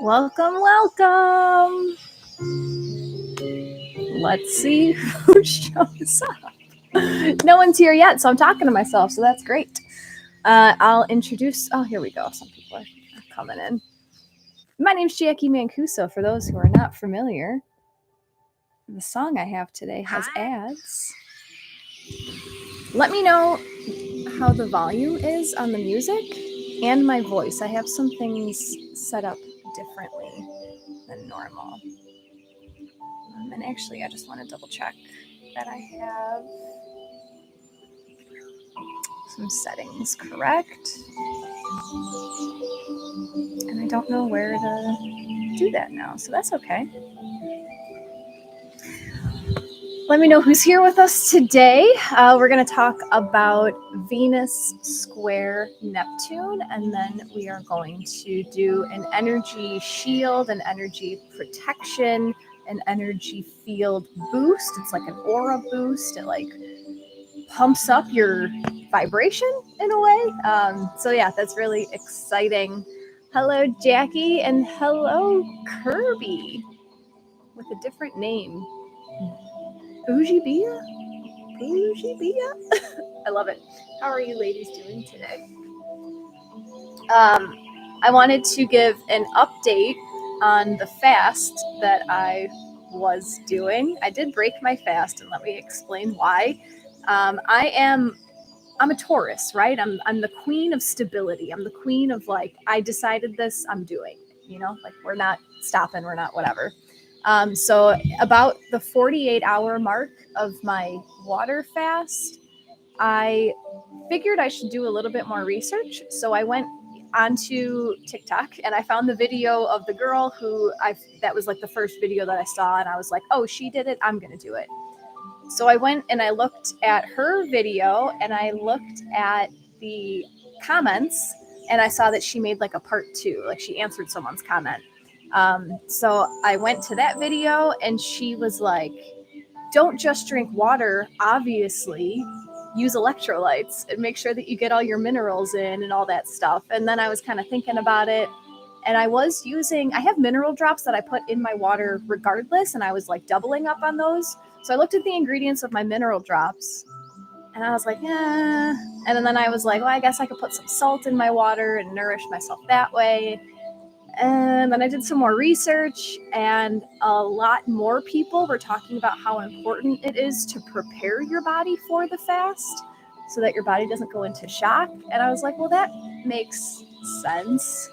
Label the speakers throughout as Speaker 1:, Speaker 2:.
Speaker 1: Welcome, welcome. Let's see who shows up. No one's here yet, so I'm talking to myself, so that's great. I'll introduce. Oh, here we go. Some people are coming in. My name's Jacqui Mancuso. For those who are not familiar, the song I have today has ads. Let me know how the volume is on the music and my voice. I have some things set up differently than normal. And actually, I just want to double check that I have some settings correct. And I don't know where to do that now, so that's okay. Let me know who's here with us today. We're going to talk about Venus square Neptune, and then we are going to do an energy shield, an energy protection, an energy field boost. It's like an aura boost. It like pumps up your vibration in a way. So yeah, that's really exciting. Hello, Jacqui, and hello, Kirby, with a different name. Bougie Bia? I love it. How are you ladies doing today? I wanted to give an update on the fast that I was doing. I did break my fast, and let me explain why. I'm a Taurus, right? I'm the queen of stability. I'm the queen of like, I decided this, I'm doing it, you know, like we're not stopping, we're not whatever. So about the 48-hour mark of my water fast, I figured I should do a little bit more research. So I went onto TikTok and I found the video of the girl who that was like the first video that I saw, and I was like, oh, she did it, I'm gonna do it. So I went and I looked at her video and I looked at the comments, and I saw that she made like a part 2, like she answered someone's comment. So I went to that video and she was like, don't just drink water, obviously, use electrolytes and make sure that you get all your minerals in and all that stuff. And then I was kind of thinking about it, and I have mineral drops that I put in my water regardless, and I was like doubling up on those. So I looked at the ingredients of my mineral drops and I was like, yeah. And then I was like, well, I guess I could put some salt in my water and nourish myself that way. And then I did some more research, and a lot more people were talking about how important it is to prepare your body for the fast so that your body doesn't go into shock. And I was like, well, that makes sense.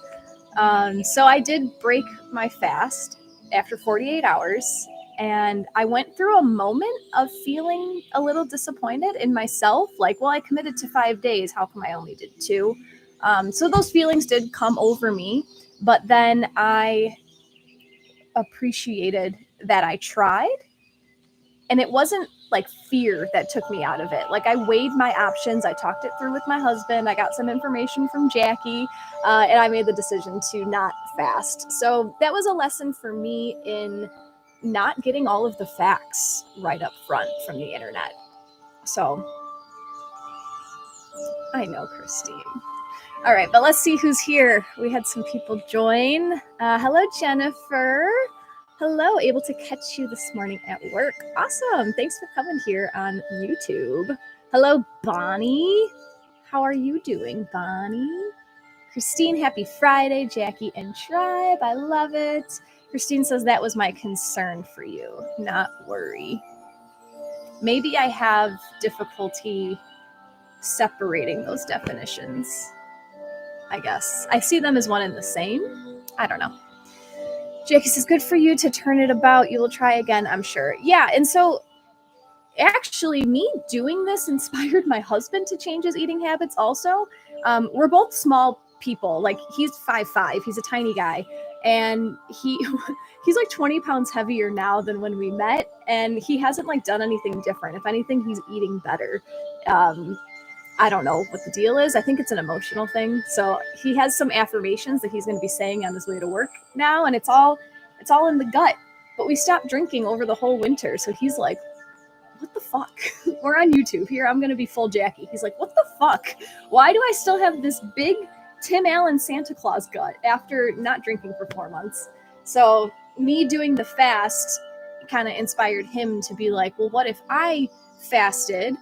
Speaker 1: So I did break my fast after 48 hours, and I went through a moment of feeling a little disappointed in myself. Like, well, I committed to 5 days. How come I only did 2? So those feelings did come over me. But then I appreciated that I tried, and it wasn't like fear that took me out of it. Like I weighed my options. I talked it through with my husband. I got some information from Jacqui, and I made the decision to not fast. So that was a lesson for me in not getting all of the facts right up front from the internet. So I know, Christine. All right, but let's see who's here. We had some people join. Hello, Jennifer. Hello, able to catch you this morning at work. Awesome. Thanks for coming here on YouTube. Hello, Bonnie. How are you doing, Bonnie? Christine, happy Friday. Jacqui and Tribe, I love it. Christine says that was my concern for you, not worry. Maybe I have difficulty separating those definitions. I guess. I see them as one and the same. I don't know. Jacqui says, good for you to turn it about. You will try again, I'm sure. Yeah, and so actually me doing this inspired my husband to change his eating habits also. We're both small people. Like he's 5'5". He's a tiny guy. And he's like 20 pounds heavier now than when we met. And he hasn't like done anything different. If anything, he's eating better. I don't know what the deal is. I think it's an emotional thing. So he has some affirmations that he's going to be saying on his way to work now, and it's all in the gut. But we stopped drinking over the whole winter, so he's like, what the fuck? We're on YouTube. Here, I'm going to be full Jacqui. He's like, what the fuck? Why do I still have this big Tim Allen Santa Claus gut after not drinking for 4 months. So me doing the fast kind of inspired him to be like, well, what if I fasted?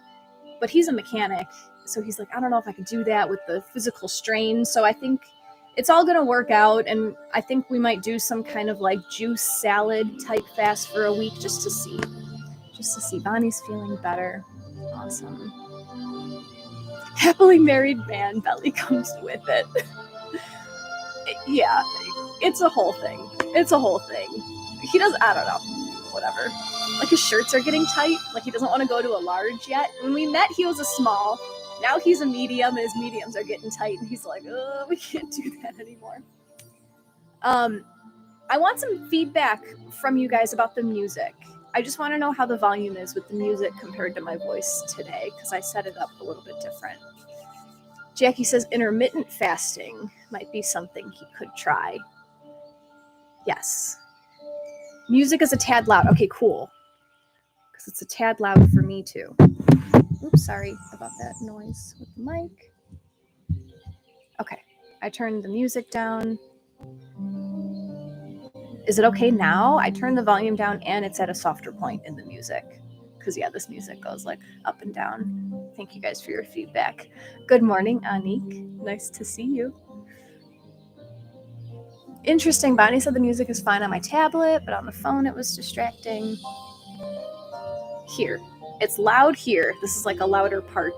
Speaker 1: But he's a mechanic, so he's like, I don't know if I could do that with the physical strain. So I think it's all going to work out, and I think we might do some kind of like juice salad type fast for a week just to see. Bonnie's feeling better. Awesome. Happily married man, belly comes with it. Yeah, it's a whole thing. He does, I don't know, whatever. Like his shirts are getting tight. Like he doesn't want to go to a large yet. When we met, he was a small. Now he's a medium, and his mediums are getting tight, and he's like, oh, we can't do that anymore. I want some feedback from you guys about the music. I just want to know how the volume is with the music compared to my voice today, because I set it up a little bit different. Jacqui says intermittent fasting might be something he could try. Yes. Music is a tad loud. Okay, cool. Because it's a tad loud for me too. Oops, sorry about that noise with the mic. Okay, I turned the music down. Is it okay now? I turned the volume down and it's at a softer point in the music. Because yeah, this music goes like up and down. Thank you guys for your feedback. Good morning, Anik. Nice to see you. Interesting. Bonnie said the music is fine on my tablet, but on the phone it was distracting. Here. It's loud here. This is like a louder part.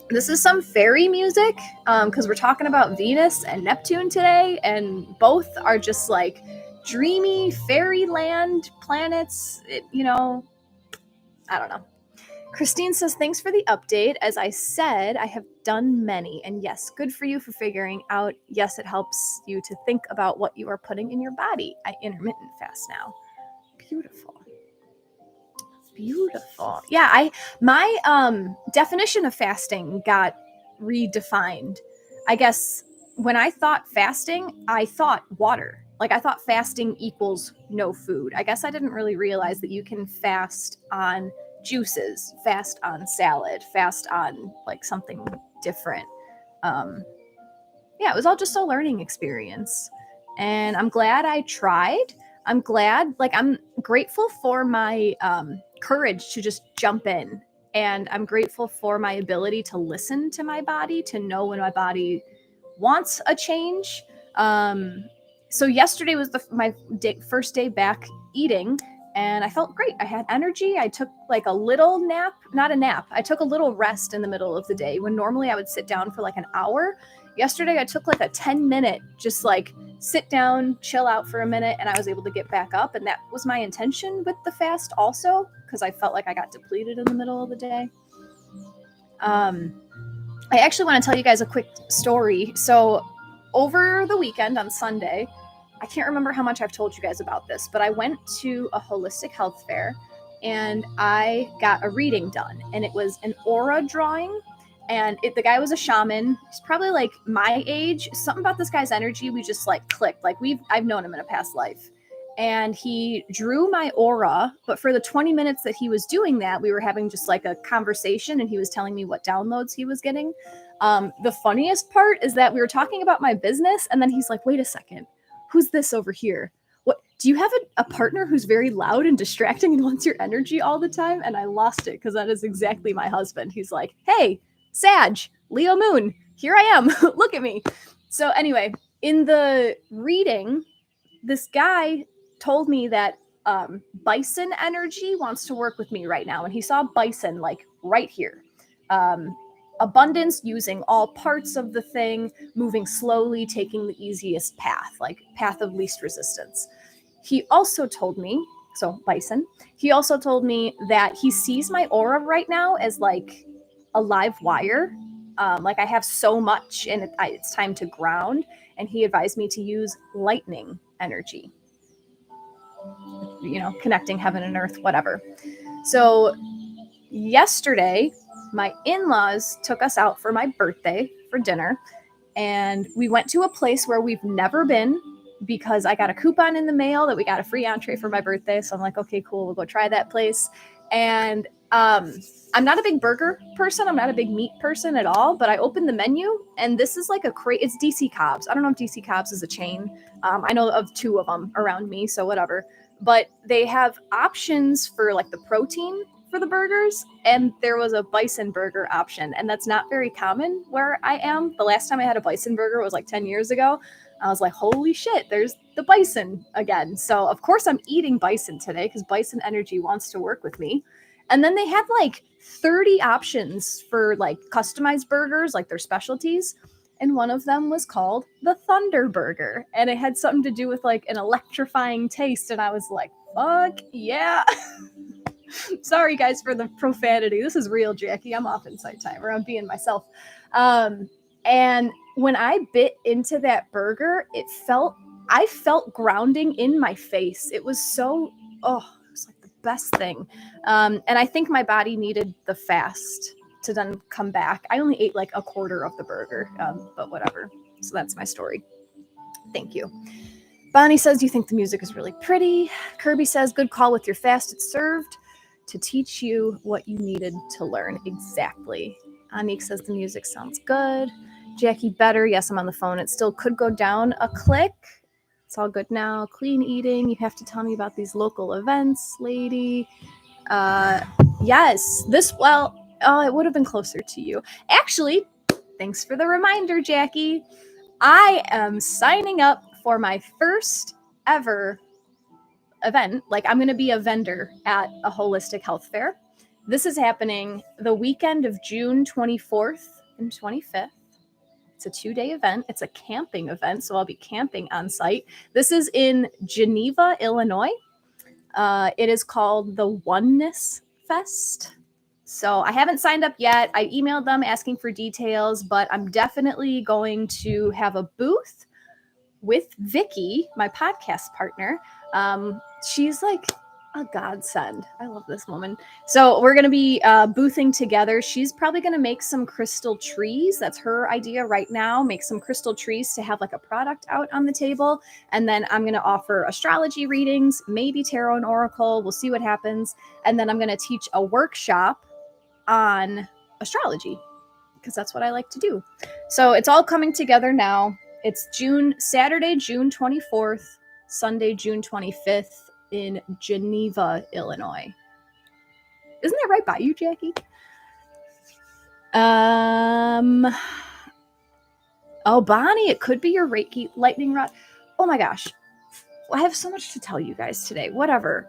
Speaker 1: This is some fairy music, because we're talking about Venus and Neptune today, and both are just like dreamy fairyland planets. I don't know. Christine says, thanks for the update. As I said, I have done many, and yes, good for you for figuring out. Yes, it helps you to think about what you are putting in your body. I intermittent fast now. Beautiful. Yeah, my definition of fasting got redefined. I guess when I thought fasting, I thought water. Like I thought fasting equals no food. I guess I didn't really realize that you can fast on juices, fast on salad, fast on like something different. Yeah, it was all just a learning experience. And I'm glad I tried. I'm grateful for my courage to just jump in. And I'm grateful for my ability to listen to my body, to know when my body wants a change. So yesterday was my first day back eating, and I felt great. I had energy. I took like a little nap, not a nap. I took a little rest in the middle of the day when normally I would sit down for like an hour. Yesterday I took like a 10-minute, just like sit down, chill out for a minute, and I was able to get back up. And that was my intention with the fast also, because I felt like I got depleted in the middle of the day. I actually want to tell you guys a quick story. So over the weekend on Sunday, I can't remember how much I've told you guys about this, but I went to a holistic health fair and I got a reading done, and it was an aura drawing. And the guy was a shaman. He's probably like my age. Something about this guy's energy, we just like clicked. Like I've known him in a past life. And he drew my aura, but for the 20 minutes that he was doing that, we were having just like a conversation, and he was telling me what downloads he was getting. The funniest part is that we were talking about my business, and then he's like, wait a second, who's this over here? What, do you have a partner who's very loud and distracting and wants your energy all the time? And I lost it, because that is exactly my husband. He's like, hey, Sag, Leo Moon, here I am. Look at me. So anyway, in the reading, this guy told me that bison energy wants to work with me right now. And he saw bison like right here. Abundance, using all parts of the thing, moving slowly, taking the easiest path, like path of least resistance. He also told me, so bison, he also told me that he sees my aura right now as like a live wire. Like I have so much, and it's time to ground. And he advised me to use lightning energy, connecting heaven and earth, whatever. So yesterday, my in-laws took us out for my birthday for dinner, and we went to a place where we've never been, because I got a coupon in the mail that we got a free entree for my birthday. So I'm like, okay, cool, we'll go try that place. And I'm not a big burger person. I'm not a big meat person at all, but I opened the menu and this is like it's DC Cobb's. I don't know if DC Cobb's is a chain. I know of 2 of them around me, so whatever. But they have options for like the protein for the burgers, and there was a bison burger option, and that's not very common where I am. The last time I had a bison burger was like 10 years ago. I was like, holy shit, there's the bison again. So of course I'm eating bison today because Bison Energy wants to work with me. And then they had like 30 options for like customized burgers, like their specialties. And one of them was called the Thunder Burger. And it had something to do with like an electrifying taste. And I was like, fuck yeah. Sorry, guys, for the profanity. This is real, Jacqui. I'm off Insight Timer. I'm being myself. And when I bit into that burger, I felt grounding in my face. It was so, it was like the best thing. And I think my body needed the fast to then come back. I only ate like a quarter of the burger, but whatever. So that's my story. Thank you. Bonnie says, do you think the music is really pretty? Kirby says, good call with your fast. It served to teach you what you needed to learn. Exactly. Anik says the music sounds good. Jacqui, better. Yes, I'm on the phone. It still could go down a click. It's all good now. Clean eating. You have to tell me about these local events, lady. Yes. It would have been closer to you. Actually, thanks for the reminder, Jacqui. I am signing up for my first ever event. Like, I'm going to be a vendor at a holistic health fair. This is happening the weekend of June 24th and 25th. It's a 2-day event. It's a camping event, so I'll be camping on site. This is in Geneva, Illinois. It is called the Oneness Fest. So I haven't signed up yet. I emailed them asking for details, but I'm definitely going to have a booth with Vicky, my podcast partner. She's like a godsend. I love this woman. So we're going to be boothing together. She's probably going to make some crystal trees. That's her idea right now. Make some crystal trees to have like a product out on the table. And then I'm going to offer astrology readings, maybe tarot and oracle. We'll see what happens. And then I'm going to teach a workshop on astrology because that's what I like to do. So it's all coming together now. It's Saturday, June 24th, Sunday, June 25th in Geneva, Illinois. Isn't that right by you, Jacqui? Oh, Bonnie, it could be your Reiki lightning rod. Oh my gosh. I have so much to tell you guys today. Whatever.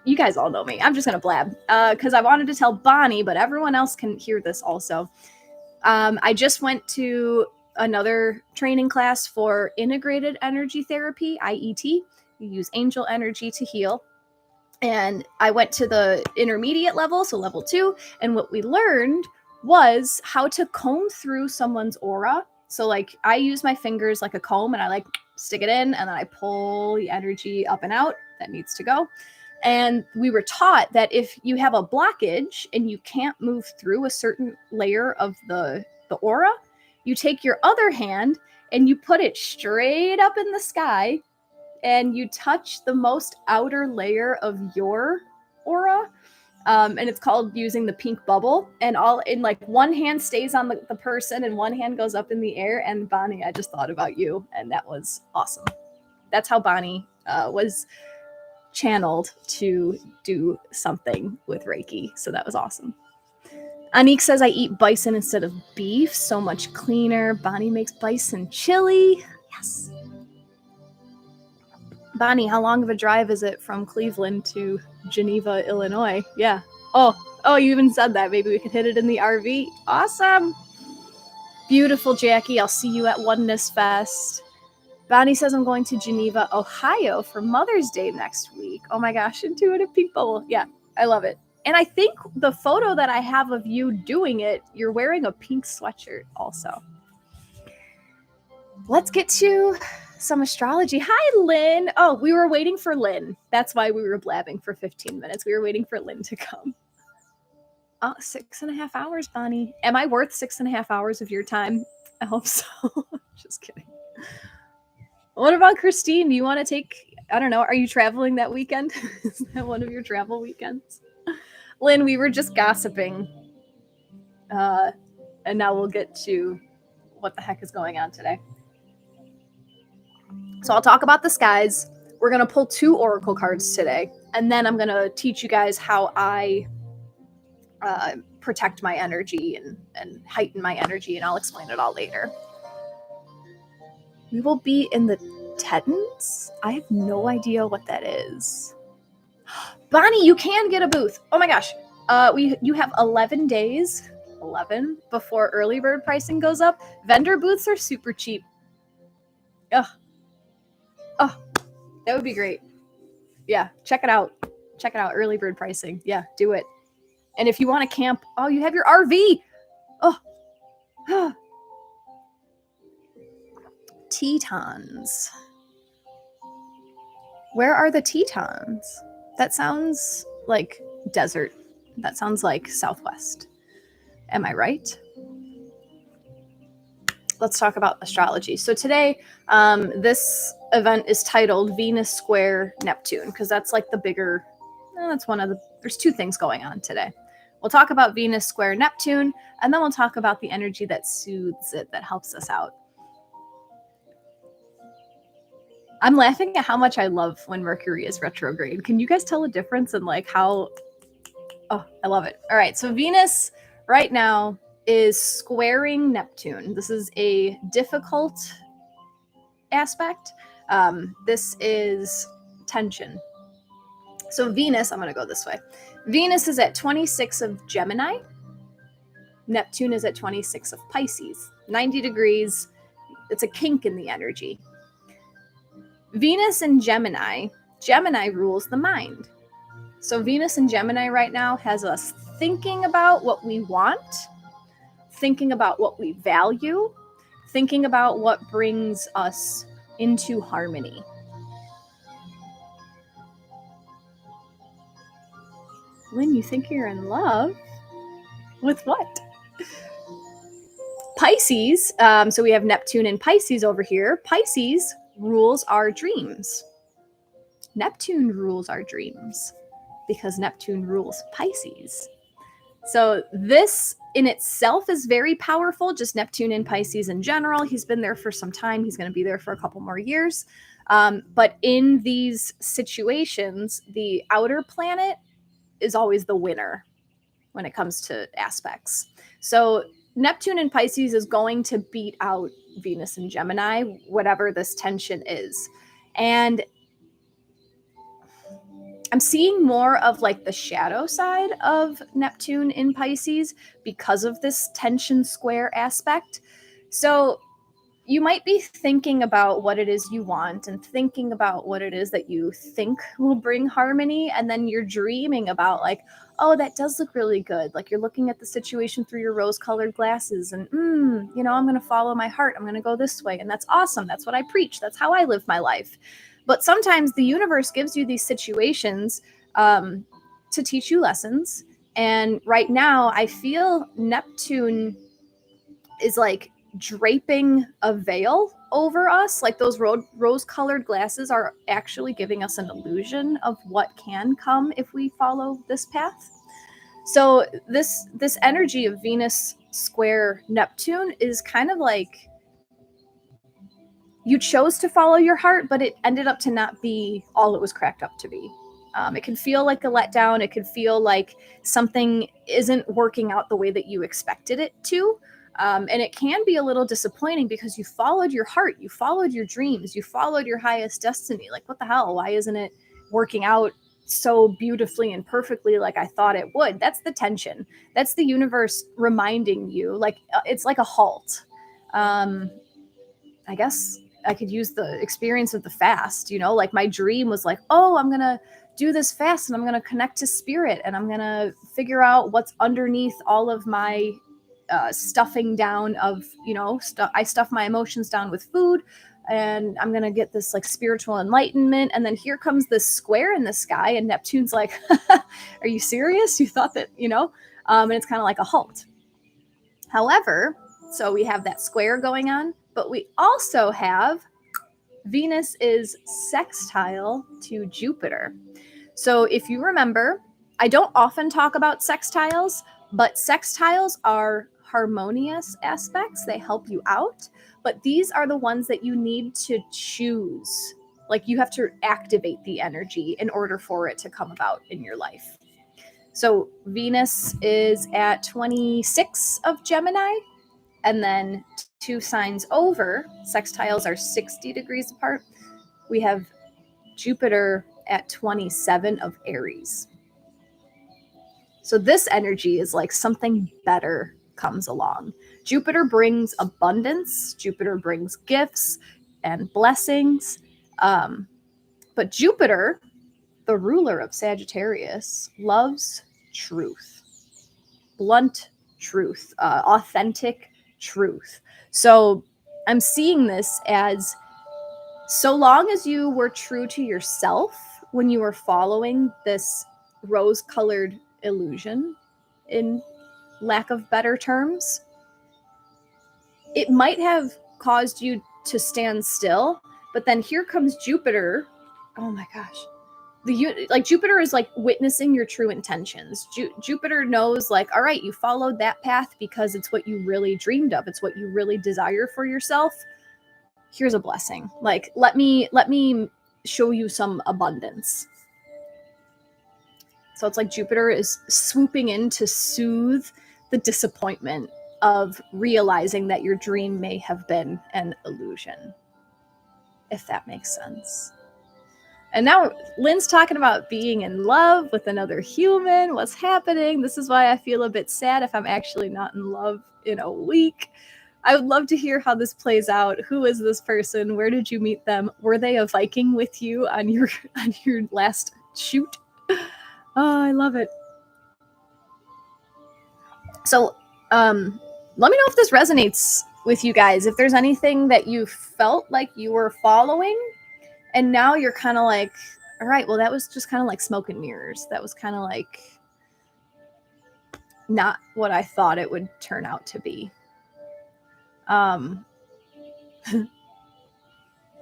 Speaker 1: You guys all know me. I'm just going to blab because I wanted to tell Bonnie, but everyone else can hear this also. I just went to another training class for integrated energy therapy, IET. You use angel energy to heal. And I went to the intermediate level, so level 2. And what we learned was how to comb through someone's aura. So like I use my fingers like a comb and I like stick it in and then I pull the energy up and out that needs to go. And we were taught that if you have a blockage and you can't move through a certain layer of the aura, you take your other hand and you put it straight up in the sky and you touch the most outer layer of your aura. And it's called using the pink bubble. And all in like one hand stays on the person and one hand goes up in the air. And Bonnie, I just thought about you. And that was awesome. That's how Bonnie was channeled to do something with Reiki. So that was awesome. Anik says, I eat bison instead of beef. So much cleaner. Bonnie makes bison chili. Yes. Bonnie, how long of a drive is it from Cleveland to Geneva, Illinois? Yeah. Oh, you even said that. Maybe we could hit it in the RV. Awesome. Beautiful, Jacqui. I'll see you at Oneness Fest. Bonnie says I'm going to Geneva, Ohio for Mother's Day next week. Oh my gosh, intuitive pink bubble. Yeah, I love it. And I think the photo that I have of you doing it, you're wearing a pink sweatshirt also. Let's get to some astrology. Hi, Lynn. Oh, we were waiting for Lynn. That's why we were blabbing for 15 minutes. We were waiting for Lynn to come. 6.5 hours, Bonnie. Am I worth 6.5 hours of your time? I hope so. Just kidding. What about Christine? Do you want to take I don't know. Are you traveling that weekend? Is that one of your travel weekends? Lynn, we were just gossiping. And now we'll get to what the heck is going on today. So I'll talk about the skies. We're going to pull 2 oracle cards today. And then I'm going to teach you guys how I protect my energy and heighten my energy. And I'll explain it all later. We will be in the Tetons. I have no idea what that is. Bonnie, you can get a booth. Oh my gosh. You have 11 days, 11, before early bird pricing goes up. Vendor booths are super cheap. Ugh. Oh, that would be great. Yeah, check it out. Check it out. Early bird pricing. Yeah, do it. And if you want to camp, oh, you have your RV. Oh. Tetons. Where are the Tetons? That sounds like desert. That sounds like Southwest. Am I right? Let's talk about astrology. So today, this event is titled Venus Square Neptune, because that's like the bigger, that's one of the, there's 2 things going on today. We'll talk about Venus Square Neptune, and then we'll talk about the energy that soothes it, that helps us out. I'm laughing at how much I love when Mercury is retrograde. Can you guys tell a difference in like how, oh, I love it. All right, so Venus right now is squaring Neptune. This is a difficult aspect. This is tension. So Venus, I'm going to go this way. Venus is at 26 of Gemini. Neptune is at 26 of Pisces. 90 degrees. It's a kink in the energy. Venus in Gemini. Gemini rules the mind. So Venus in Gemini right now has us thinking about what we want, thinking about what we value, thinking about what brings us into harmony. When you think you're in love, with what? Pisces, so we have Neptune and Pisces over here. Pisces rules our dreams. Neptune rules our dreams because Neptune rules Pisces. So this in itself is very powerful, just Neptune in Pisces in general. He's been there for some time. He's going to be there for a couple more years. But in these situations, the outer planet is always the winner when it comes to aspects. So Neptune in Pisces is going to beat out Venus in Gemini, whatever this tension is. And I'm seeing more of like the shadow side of Neptune in Pisces because of this tension square aspect. So you might be thinking about what it is you want and thinking about what it is that you think will bring harmony. And then you're dreaming about like, oh, that does look really good. Like you're looking at the situation through your rose-colored glasses and, I'm going to follow my heart. I'm going to go this way. And that's awesome. That's what I preach. That's how I live my life. But sometimes the universe gives you these situations to teach you lessons. And right now I feel Neptune is like draping a veil over us. Like those rose-colored glasses are actually giving us an illusion of what can come if we follow this path. So this energy of Venus square Neptune is kind of like you chose to follow your heart, but it ended up to not be all it was cracked up to be. It can feel like a letdown. It could feel like something isn't working out the way that you expected it to. And it can be a little disappointing because you followed your heart, you followed your dreams, you followed your highest destiny. Like, what the hell? Why isn't it working out so beautifully and perfectly like I thought it would? That's the tension. That's the universe reminding you, like, it's like a halt. I guess I could use the experience of the fast, like my dream was like, oh, I'm going to do this fast and I'm going to connect to spirit and I'm going to figure out what's underneath all of my stuffing down of, I stuff my emotions down with food and I'm going to get this like spiritual enlightenment. And then here comes this square in the sky and Neptune's like, are you serious? You thought that, and it's kind of like a halt. However, so we have that square going on, but we also have Venus is sextile to Jupiter. So if you remember, I don't often talk about sextiles, but sextiles are harmonious aspects. They help you out, but these are the ones that you need to choose. Like you have to activate the energy in order for it to come about in your life. So Venus is at 26 of Gemini, and then 2 signs over, sextiles are 60 degrees apart. We have Jupiter at 27 of Aries. So this energy is like something better comes along. Jupiter brings abundance. Jupiter brings gifts and blessings. But Jupiter, the ruler of Sagittarius, loves truth, blunt truth, authentic truth. So I'm seeing this as, so long as you were true to yourself when you were following this rose-colored illusion, in lack of better terms, it might have caused you to stand still. But then here comes Jupiter. Oh my gosh. Jupiter is like witnessing your true intentions. Jupiter knows, like, all right, you followed that path because it's what you really dreamed of. It's what you really desire for yourself. Here's a blessing. Like, let me show you some abundance. So it's like Jupiter is swooping in to soothe the disappointment of realizing that your dream may have been an illusion, if that makes sense. And now Lynn's talking about being in love with another human. What's happening? This is why I feel a bit sad if I'm actually not in love in a week. I would love to hear how this plays out. Who is this person? Where did you meet them? Were they a Viking with you on your last shoot? Oh, I love it. So, let me know if this resonates with you guys. If there's anything that you felt like you were following, and now you're kind of like, all right, well, that was just kind of like smoke and mirrors. That was kind of like not what I thought it would turn out to be. I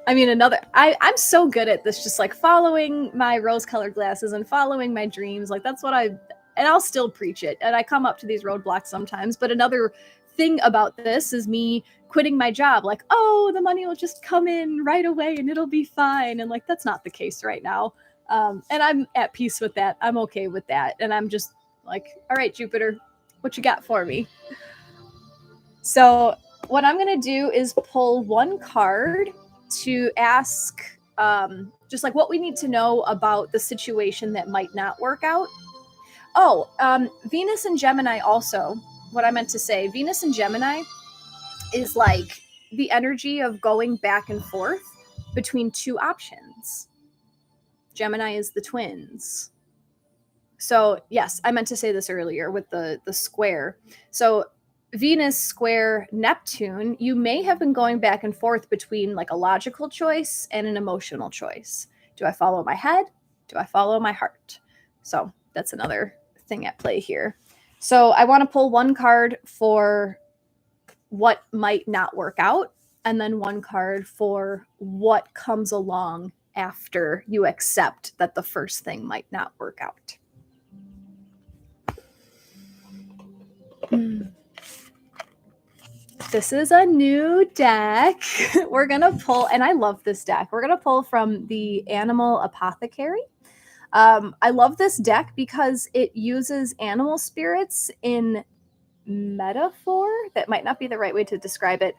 Speaker 1: mean, I'm so good at this, just like following my rose-colored glasses and following my dreams. Like, that's what and I'll still preach it. And I come up to these roadblocks sometimes. But another thing about this is me quitting my job. Like, oh, the money will just come in right away and it'll be fine. And like, that's not the case right now. And I'm at peace with that. I'm okay with that. And I'm just like, all right, Jupiter, what you got for me? So what I'm going to do is pull one card to ask just like what we need to know about the situation that might not work out. Oh, Venus and Gemini also, what I meant to say, Venus and Gemini is like the energy of going back and forth between two options. Gemini is the twins. So yes, I meant to say this earlier with the square. So Venus square Neptune, you may have been going back and forth between like a logical choice and an emotional choice. Do I follow my head? Do I follow my heart? So that's another thing at play here. So I want to pull one card for what might not work out, and then one card for what comes along after you accept that the first thing might not work out. This is a new deck. We're going to pull, and I love this deck. We're going to pull from the Animal Apothecary. I love this deck because it uses animal spirits in metaphor. That might not be the right way to describe it.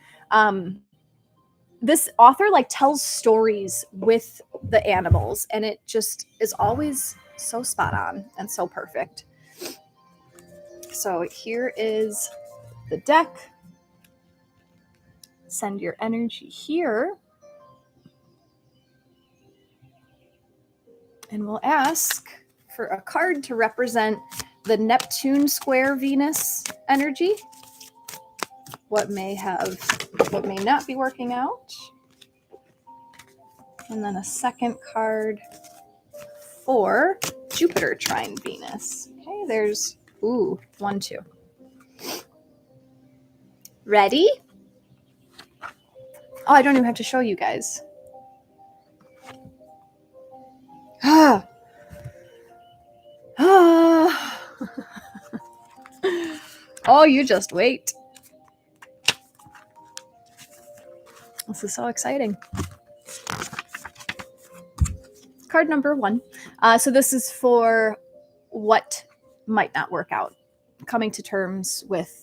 Speaker 1: This author like tells stories with the animals, and it just is always so spot on and so perfect. So here is the deck. Send your energy here. And we'll ask for a card to represent the Neptune square Venus energy. What may not be working out. And then a second card for Jupiter trine Venus. Okay, there's, 1, 2. Ready? Oh, I don't even have to show you guys. Oh, you just wait. This is so exciting. Card number 1. So this is for what might not work out. Coming to terms with,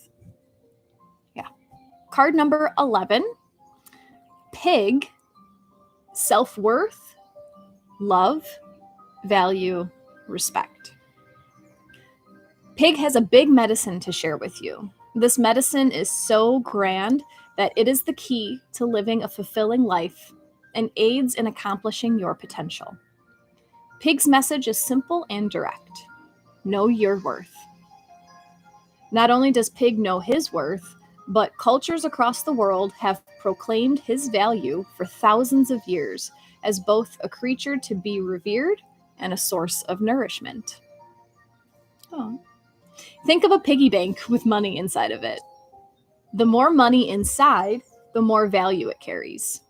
Speaker 1: Card number 11. Pig, self-worth, love, value, respect. Pig has a big medicine to share with you. This medicine is so grand that it is the key to living a fulfilling life and aids in accomplishing your potential. Pig's message is simple and direct. Know your worth. Not only does Pig know his worth, but cultures across the world have proclaimed his value for thousands of years as both a creature to be revered and a source of nourishment. Oh. Think of a piggy bank with money inside of it. The more money inside, the more value it carries.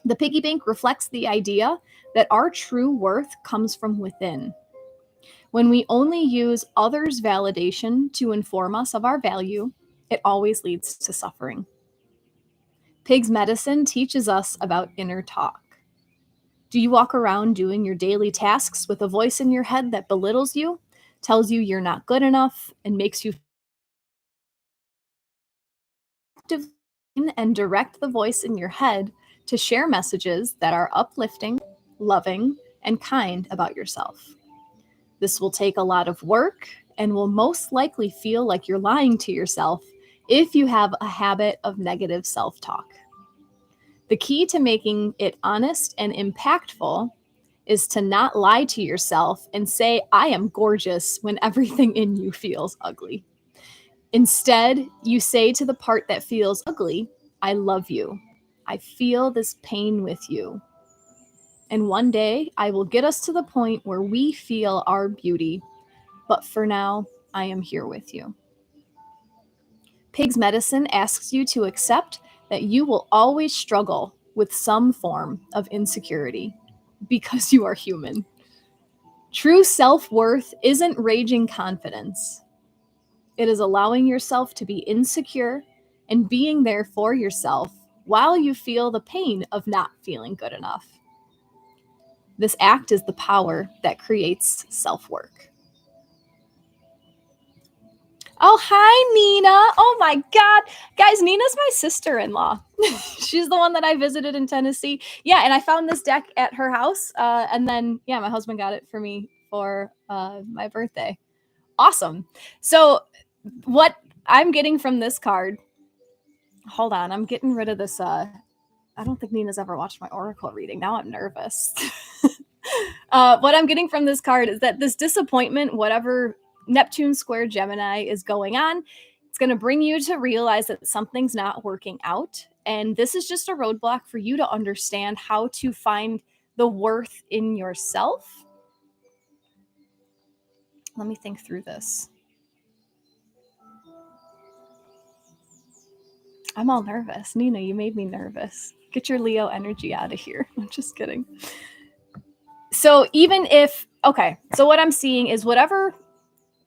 Speaker 1: The piggy bank reflects the idea that our true worth comes from within. When we only use others' validation to inform us of our value, it always leads to suffering. Pig's medicine teaches us about inner talk. Do you walk around doing your daily tasks with a voice in your head that belittles you, tells you you're not good enough, and makes you actively and direct the voice in your head to share messages that are uplifting, loving, and kind about yourself? This will take a lot of work and will most likely feel like you're lying to yourself if you have a habit of negative self-talk. The key to making it honest and impactful is to not lie to yourself and say, I am gorgeous, when everything in you feels ugly. Instead, you say to the part that feels ugly, I love you. I feel this pain with you. And one day, I will get us to the point where we feel our beauty. But for now, I am here with you. Pig's medicine asks you to accept that you will always struggle with some form of insecurity because you are human. True self-worth isn't raging confidence. It is allowing yourself to be insecure and being there for yourself while you feel the pain of not feeling good enough. This act is the power that creates self-work. Oh, hi, Nina. Oh, my God. Guys, Nina's my sister-in-law. She's the one that I visited in Tennessee. Yeah, and I found this deck at her house. And then, my husband got it for me for my birthday. Awesome. So what I'm getting from this card, hold on, I'm getting rid of this. I don't think Nina's ever watched my oracle reading. Now I'm nervous. What I'm getting from this card is that this disappointment, whatever Neptune square Gemini is going on, it's going to bring you to realize that something's not working out. And this is just a roadblock for you to understand how to find the worth in yourself. Let me think through this. I'm all nervous. Nina, you made me nervous. Get your Leo energy out of here. I'm just kidding. So even if, so what I'm seeing is whatever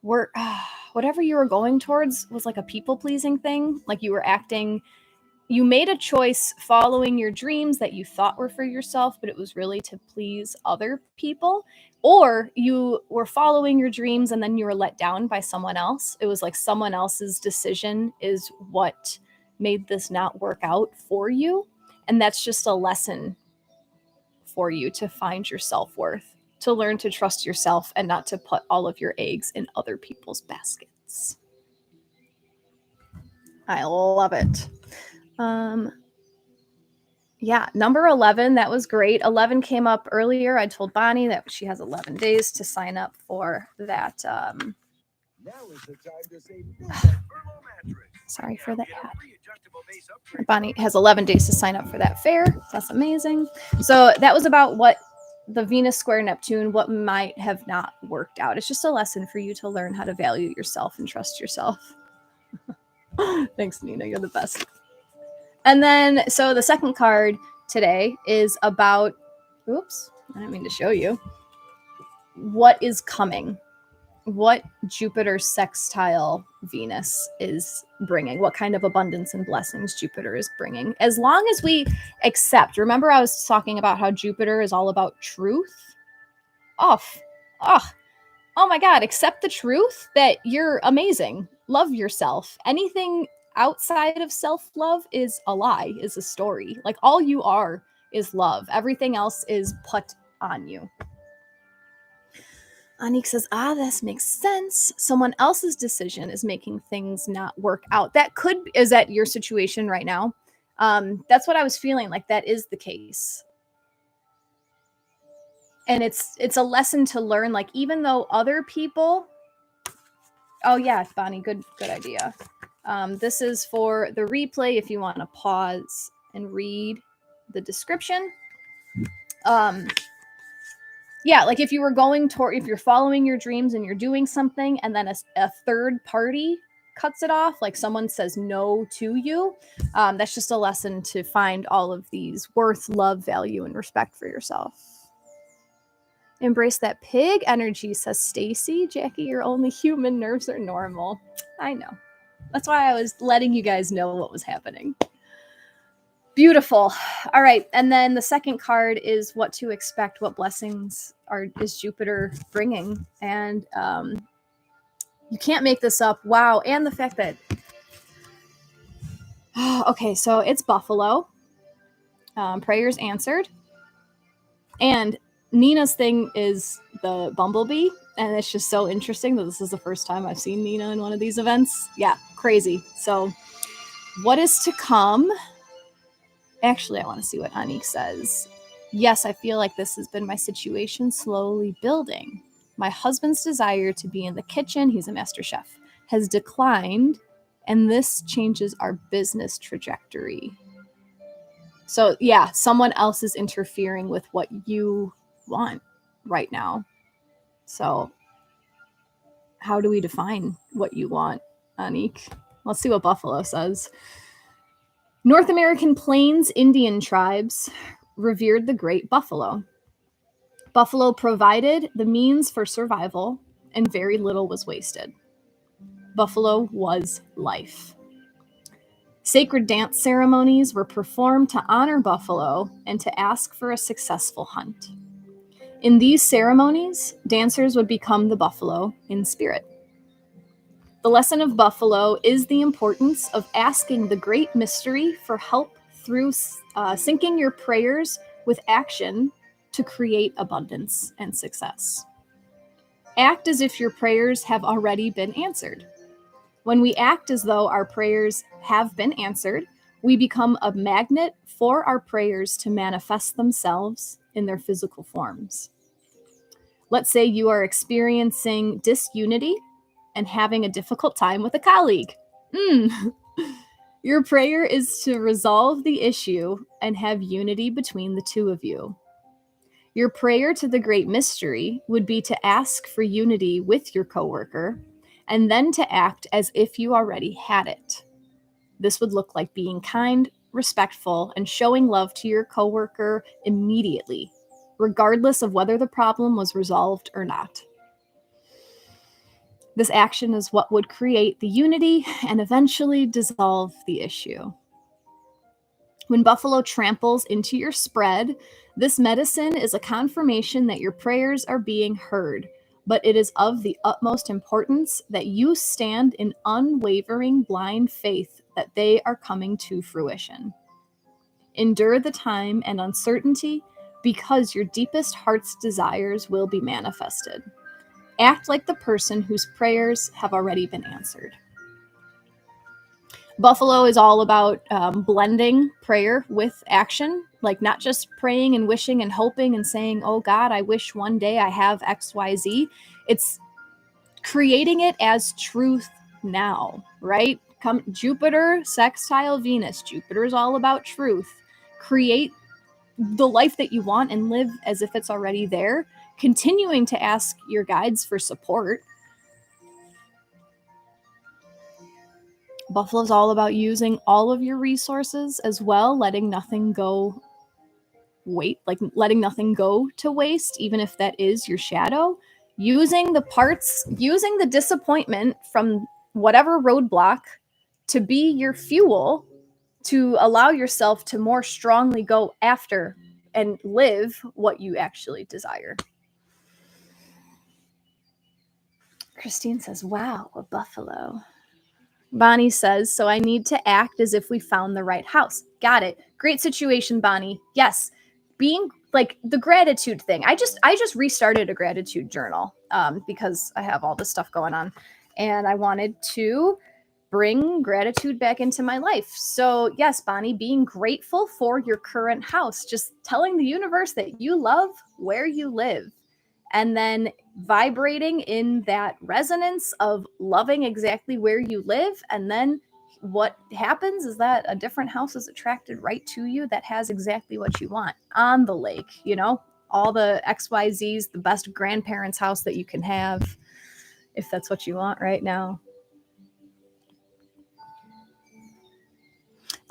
Speaker 1: you were going towards was like a people-pleasing thing. Like you made a choice following your dreams that you thought were for yourself, but it was really to please other people. Or you were following your dreams and then you were let down by someone else. It was like someone else's decision is what made this not work out for you. And that's just a lesson for you to find your self-worth, to learn to trust yourself and not to put all of your eggs in other people's baskets. I love it. Number 11, that was great. 11 came up earlier. I told Bonnie that she has 11 days to sign up for that. Now is the time to save sorry for that. Bonnie has 11 days to sign up for that fair. That's amazing. So that was about what the Venus square Neptune, what might have not worked out. It's just a lesson for you to learn how to value yourself and trust yourself. Thanks, Nina. You're the best. And then, so the second card today is about, I don't mean to show you. What is coming? What Jupiter sextile Venus is bringing, what kind of abundance and blessings Jupiter is bringing. As long as we accept, remember I was talking about how Jupiter is all about truth? Oh my God, accept the truth that you're amazing. Love yourself. Anything outside of self-love is a lie, is a story. Like all you are is love. Everything else is put on you. Anik says, this makes sense. Someone else's decision is making things not work out. Is that your situation right now? That's what I was feeling like that is the case. And it's a lesson to learn, like, even though other people, oh yeah, Bonnie, good idea. This is for the replay if you want to pause and read the description. Yeah, like if you're following your dreams and you're doing something and then a third party cuts it off, like someone says no to you, that's just a lesson to find all of these worth, love, value, and respect for yourself. Embrace that pig energy, says Stacy. Jacqui, your only human nerves are normal. I know. That's why I was letting you guys know what was happening. Beautiful. All right. And then the second card is what to expect, what blessings is Jupiter bringing. And you can't make this up. Wow. And the fact that, okay, so it's Buffalo. Prayers answered. And Nina's thing is the bumblebee. And it's just so interesting that this is the first time I've seen Nina in one of these events. Yeah, crazy. So what is to come? Actually, I want to see what Anik says. Yes, I feel like this has been my situation slowly building. My husband's desire to be in the kitchen, he's a master chef, has declined, and this changes our business trajectory. So yeah, someone else is interfering with what you want right now. So how do we define what you want, Anik? Let's see what Buffalo says. North American Plains Indian tribes revered the great buffalo. Buffalo provided the means for survival, and very little was wasted. Buffalo was life. Sacred dance ceremonies were performed to honor buffalo and to ask for a successful hunt. In these ceremonies, dancers would become the buffalo in spirit. The lesson of Buffalo is the importance of asking the great mystery for help through syncing your prayers with action to create abundance and success. Act as if your prayers have already been answered. When we act as though our prayers have been answered, we become a magnet for our prayers to manifest themselves in their physical forms. Let's say you are experiencing disunity and having a difficult time with a colleague. Your prayer is to resolve the issue and have unity between the two of you. Your prayer to the great mystery would be to ask for unity with your coworker and then to act as if you already had it. This would look like being kind, respectful, and showing love to your coworker immediately, regardless of whether the problem was resolved or not. This action is what would create the unity and eventually dissolve the issue. When buffalo tramples into your spread, this medicine is a confirmation that your prayers are being heard, but it is of the utmost importance that you stand in unwavering blind faith that they are coming to fruition. Endure the time and uncertainty because your deepest heart's desires will be manifested. Act like the person whose prayers have already been answered. Buffalo is all about blending prayer with action, like not just praying and wishing and hoping and saying, oh God, I wish one day I have XYZ. It's creating it as truth now, right? Jupiter, sextile Venus. Jupiter is all about truth. Create the life that you want and live as if it's already there. Continuing to ask your guides for support. Buffalo's all about using all of your resources as well, letting nothing go wait, like letting nothing go to waste, even if that is your shadow, using the disappointment from whatever roadblock to be your fuel to allow yourself to more strongly go after and live what you actually desire. Christine says, wow, a buffalo. Bonnie says, so I need to act as if we found the right house. Got it. Great situation, Bonnie. Yes. Being like the gratitude thing. I just restarted a gratitude journal because I have all this stuff going on and I wanted to bring gratitude back into my life. So yes, Bonnie, being grateful for your current house, just telling the universe that you love where you live, and then vibrating in that resonance of loving exactly where you live. And then what happens is that a different house is attracted right to you that has exactly what you want on the lake, you know, all the XYZs, the best grandparents' house that you can have, if that's what you want right now.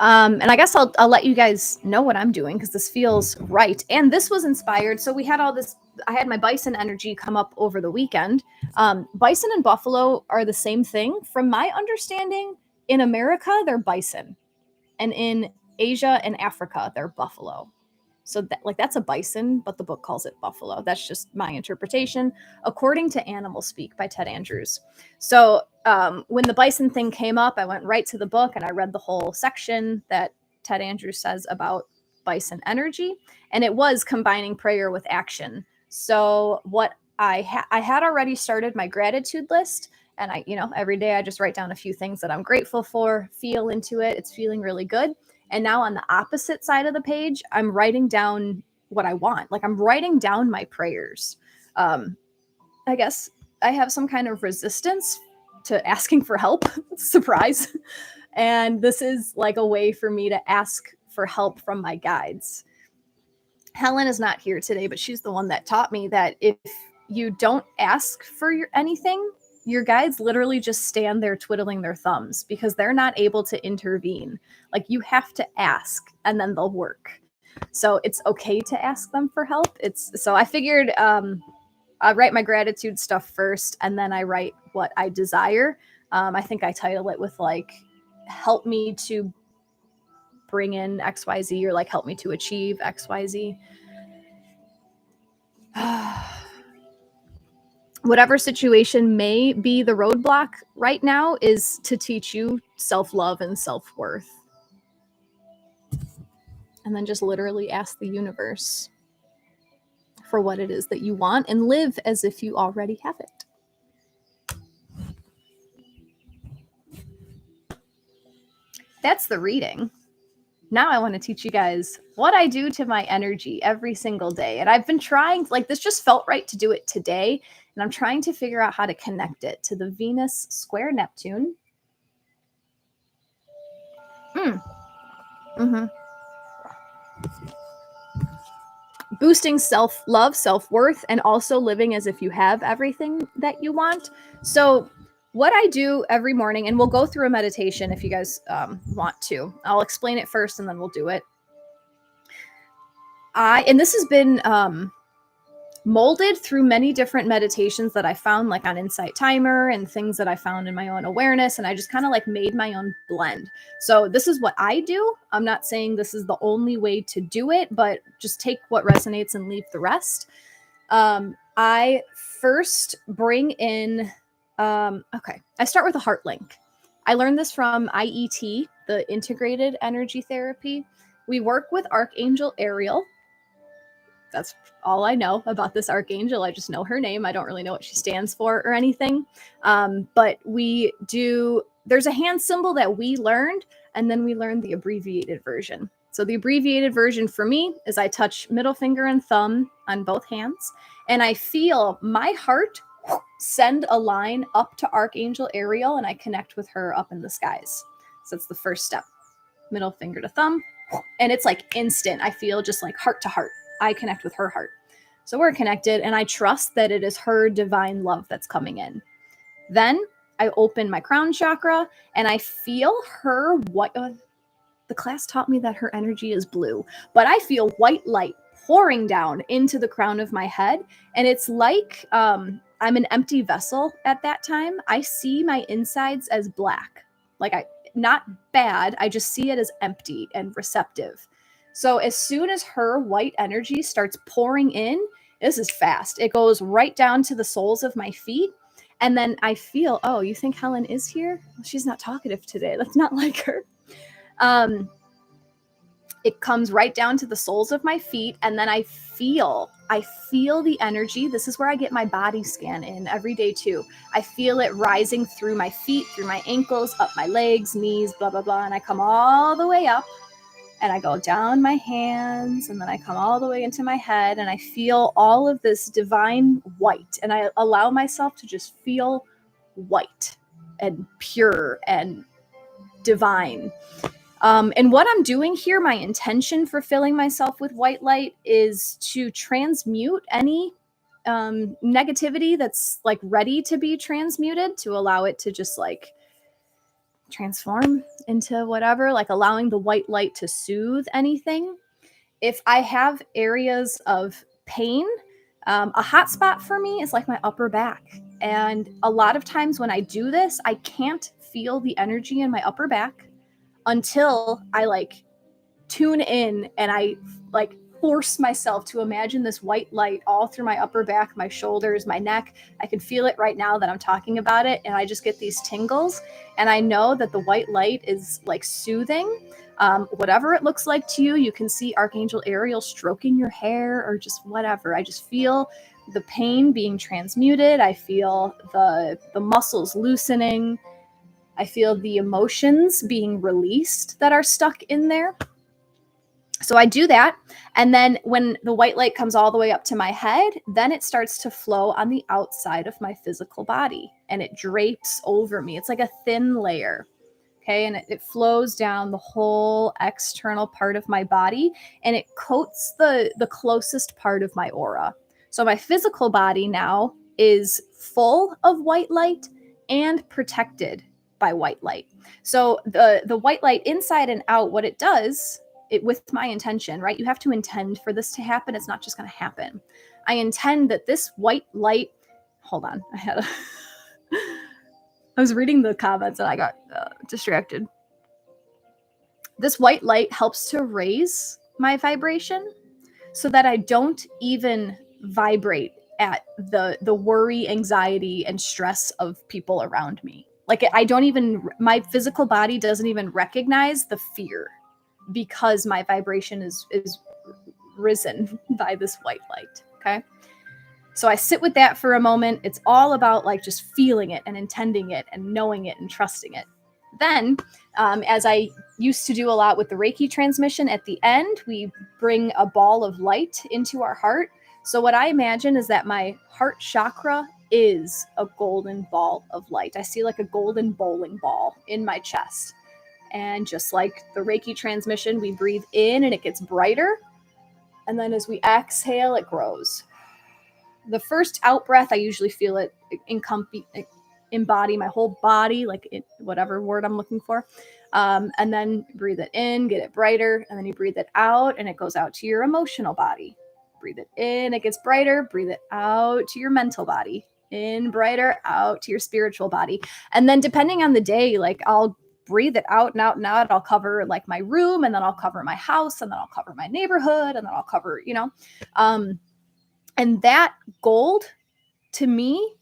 Speaker 1: And I guess I'll let you guys know what I'm doing because this feels right. And this was inspired. So we had all this, I had my bison energy come up over the weekend. Bison and buffalo are the same thing. From my understanding, in America, they're bison. And in Asia and Africa, they're buffalo. So that's a bison, but the book calls it buffalo. That's just my interpretation, according to Animal Speak by Ted Andrews. So when the bison thing came up, I went right to the book and I read the whole section that Ted Andrews says about bison energy, and it was combining prayer with action. So what I had already started my gratitude list, and I, every day I just write down a few things that I'm grateful for, feel into it. It's feeling really good. And now on the opposite side of the page, I'm writing down what I want. Like I'm writing down my prayers. I guess I have some kind of resistance to asking for help. Surprise. And this is like a way for me to ask for help from my guides. Helen is not here today, but she's the one that taught me that if you don't ask for anything, your guides literally just stand there twiddling their thumbs because they're not able to intervene. Like you have to ask and then they'll work. So it's okay to ask them for help. So I figured I write my gratitude stuff first and then I write what I desire. I think I title it with like, help me to bring in XYZ or like help me to achieve XYZ. Whatever situation may be the roadblock right now is to teach you self-love and self-worth. And then just literally ask the universe for what it is that you want and live as if you already have it. That's the reading. Now I want to teach you guys what I do to my energy every single day. And I've been trying, like this just felt right to do it today. And I'm trying to figure out how to connect it to the Venus square Neptune. Boosting self-love, self-worth, and also living as if you have everything that you want. So what I do every morning, and we'll go through a meditation if you guys want to. I'll explain it first and then we'll do it. And this has been molded through many different meditations that I found like on Insight Timer and things that I found in my own awareness. And I just kind of like made my own blend. So this is what I do. I'm not saying this is the only way to do it, but just take what resonates and leave the rest. I first bring in, I start with a heart link. I learned this from IET, the Integrated Energy Therapy. We work with Archangel Ariel. That's all I know about this archangel. I just know her name. I don't really know what she stands for or anything. But there's a hand symbol that we learned, and then we learned the abbreviated version. So the abbreviated version for me is I touch middle finger and thumb on both hands, and I feel my heart send a line up to Archangel Ariel, and I connect with her up in the skies. So that's the first step. Middle finger to thumb, and it's like instant. I feel just like heart to heart. I connect with her heart. So we're connected, and I trust that it is her divine love that's coming in. Then I open my crown chakra, and I feel her white. The class taught me that her energy is blue, but I feel white light pouring down into the crown of my head. And it's like I'm an empty vessel at that time. I see my insides as black. Not bad. I just see it as empty and receptive. So as soon as her white energy starts pouring in, this is fast. It goes right down to the soles of my feet. And then I feel, oh, you think Helen is here? Well, she's not talkative today. That's not like her. It comes right down to the soles of my feet. And then I feel the energy. This is where I get my body scan in every day too. I feel it rising through my feet, through my ankles, up my legs, knees, blah, blah, blah. And I come all the way up. And I go down my hands, and then I come all the way into my head, and I feel all of this divine white. And I allow myself to just feel white and pure and divine. And what I'm doing here, my intention for filling myself with white light is to transmute any negativity that's like ready to be transmuted, to allow it to just like transform into whatever, like allowing the white light to soothe anything. If I have areas of pain, a hot spot for me is like my upper back. And a lot of times when I do this, I can't feel the energy in my upper back until I like tune in and I like force myself to imagine this white light all through my upper back, my shoulders, my neck. I can feel it right now that I'm talking about it. And I just get these tingles. And I know that the white light is like soothing. Whatever it looks like to you, you can see Archangel Ariel stroking your hair or just whatever. I just feel the pain being transmuted. I feel the muscles loosening. I feel the emotions being released that are stuck in there. So I do that. And then when the white light comes all the way up to my head, then it starts to flow on the outside of my physical body and it drapes over me. It's like a thin layer. Okay. And it flows down the whole external part of my body and it coats the closest part of my aura. So my physical body now is full of white light and protected by white light. So the white light inside and out, what it does, it with my intention, right? You have to intend for this to happen. It's not just going to happen. I intend that this white light, hold on. I was reading the comments and I got distracted. This white light helps to raise my vibration so that I don't even vibrate at the worry, anxiety, and stress of people around me. Like I don't even, my physical body doesn't even recognize the fear because my vibration is risen by this white light. Okay. So I sit with that for a moment. It's all about like just feeling it and intending it and knowing it and trusting it. Then, as I used to do a lot with the Reiki transmission, at the end, we bring a ball of light into our heart. So what I imagine is that my heart chakra is a golden ball of light. I see like a golden bowling ball in my chest. And just like the Reiki transmission, we breathe in and it gets brighter. And then as we exhale, it grows. The first out breath, I usually feel it embody my whole body, like whatever word I'm looking for. And then breathe it in, get it brighter. And then you breathe it out and it goes out to your emotional body. Breathe it in, it gets brighter. Breathe it out to your mental body. In, brighter, out to your spiritual body. And then depending on the day, like I'll breathe it out and out and out. I'll cover like my room and then I'll cover my house and then I'll cover my neighborhood and then I'll cover, and that gold to me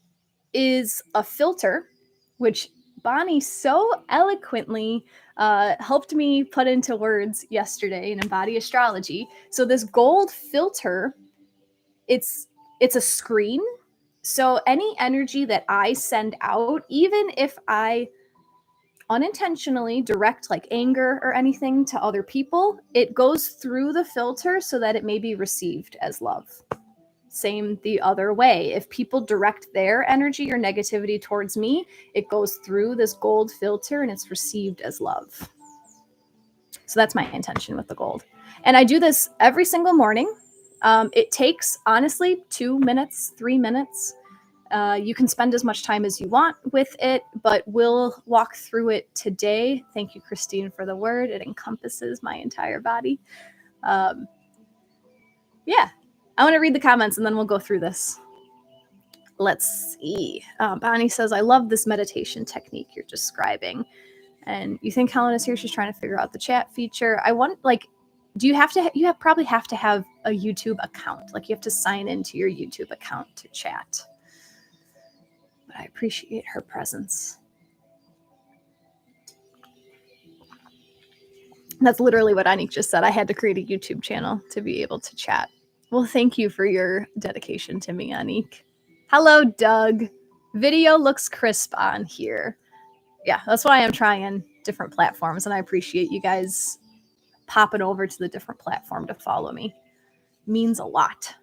Speaker 1: is a filter, which Bonnie so eloquently helped me put into words yesterday in Embody Astrology. So this gold filter, it's a screen. So any energy that I send out, even if I unintentionally direct like anger or anything to other people, it goes through the filter so that it may be received as love. Same the other way. If people direct their energy or negativity towards me, it goes through this gold filter and it's received as love. So that's my intention with the gold. And I do this every single morning. It takes, honestly, 2 minutes, 3 minutes. You can spend as much time as you want with it, but we'll walk through it today. Thank you, Christine, for the word. It encompasses my entire body. Yeah. I want to read the comments and then we'll go through this. Let's see. Bonnie says, I love this meditation technique you're describing. And you think Helen is here? She's trying to figure out the chat feature. I want, like, do you have to, probably have to have a YouTube account. Like you have to sign into your YouTube account to chat. But I appreciate her presence. That's literally what Anik just said. I had to create a YouTube channel to be able to chat. Well, thank you for your dedication to me, Anik. Hello, Doug. Video looks crisp on here. Yeah, that's why I'm trying different platforms, and I appreciate you guys popping over to the different platform to follow me. Means a lot.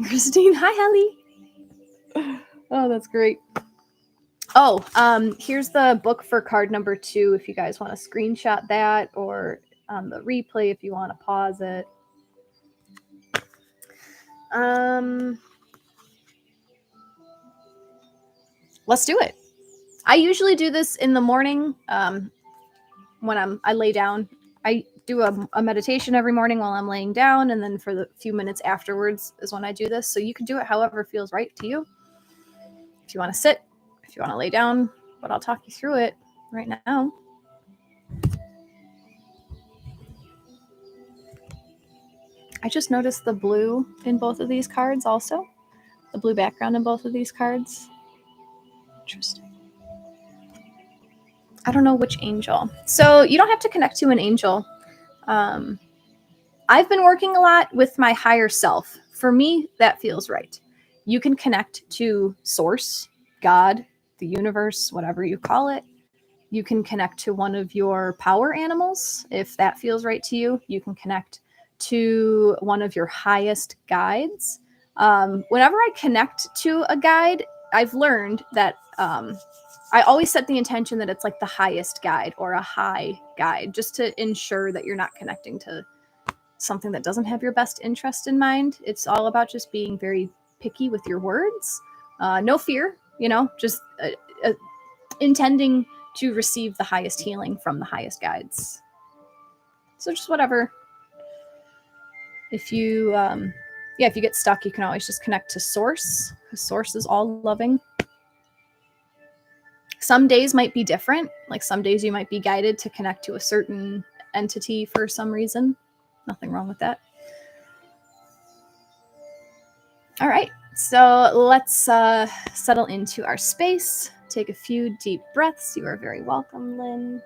Speaker 1: Christine, hi, Helly. Oh, that's great. Oh, here's the book for card number 2 if you guys want to screenshot that, or on the replay if you want to pause it. Let's do it. I usually do this in the morning when I lay down. I do a meditation every morning while I'm laying down, and then for the few minutes afterwards is when I do this. So you can do it however feels right to you. If you want to sit, if you want to lay down, but I'll talk you through it right now. I just noticed the blue in both of these cards also. The blue background in both of these cards. Interesting. I don't know which angel. So you don't have to connect to an angel. I've been working a lot with my higher self. For me, that feels right. You can connect to Source, God, the universe, whatever you call it. You can connect to one of your power animals, if that feels right to you. You can connect to one of your highest guides. Whenever I connect to a guide, I've learned that I always set the intention that it's like the highest guide or a high guide, just to ensure that you're not connecting to something that doesn't have your best interest in mind. It's all about just being very picky with your words. No fear, just intending to receive the highest healing from the highest guides. So just whatever. If you get stuck, you can always just connect to Source, because Source is all loving. Some days might be different. Like some days you might be guided to connect to a certain entity for some reason. Nothing wrong with that. All right, so let's settle into our space. Take a few deep breaths. You are very welcome, Lynn.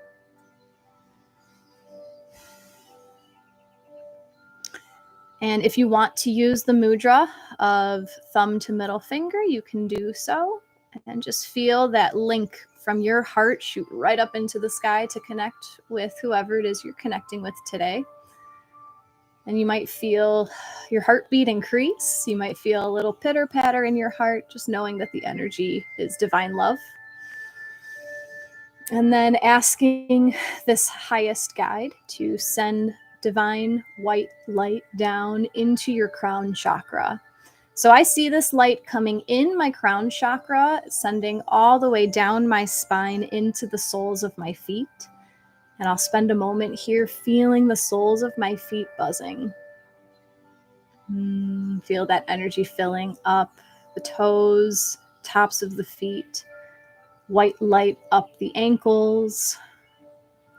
Speaker 1: And if you want to use the mudra of thumb to middle finger, you can do so. And just feel that link from your heart shoot right up into the sky to connect with whoever it is you're connecting with today. And you might feel your heartbeat increase. You might feel a little pitter-patter in your heart, just knowing that the energy is divine love. And then asking this highest guide to send divine white light down into your crown chakra. So I see this light coming in my crown chakra, sending all the way down my spine into the soles of my feet. And I'll spend a moment here feeling the soles of my feet buzzing. Feel that energy filling up the toes, tops of the feet, white light up the ankles,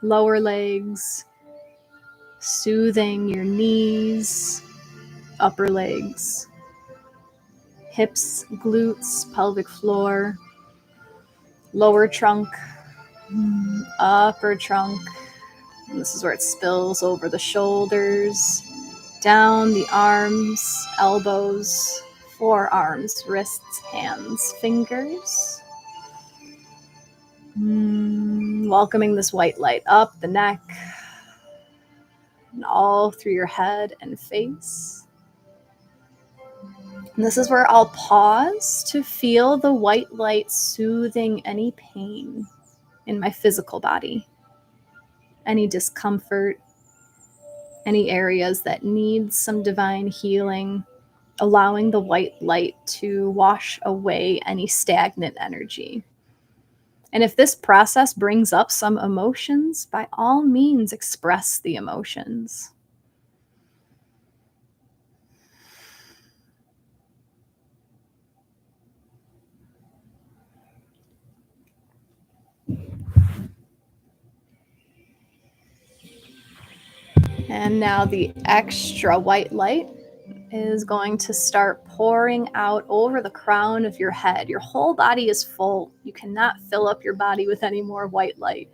Speaker 1: lower legs, soothing your knees, upper legs, hips, glutes, pelvic floor, lower trunk, upper trunk. And this is where it spills over the shoulders, down the arms, elbows, forearms, wrists, hands, fingers. Welcoming this white light up the neck and all through your head and face. And this is where I'll pause to feel the white light soothing any pain in my physical body, any discomfort, any areas that need some divine healing, allowing the white light to wash away any stagnant energy. And if this process brings up some emotions, by all means express the emotions. And now the extra white light is going to start pouring out over the crown of your head. Your whole body is full. You cannot fill up your body with any more white light.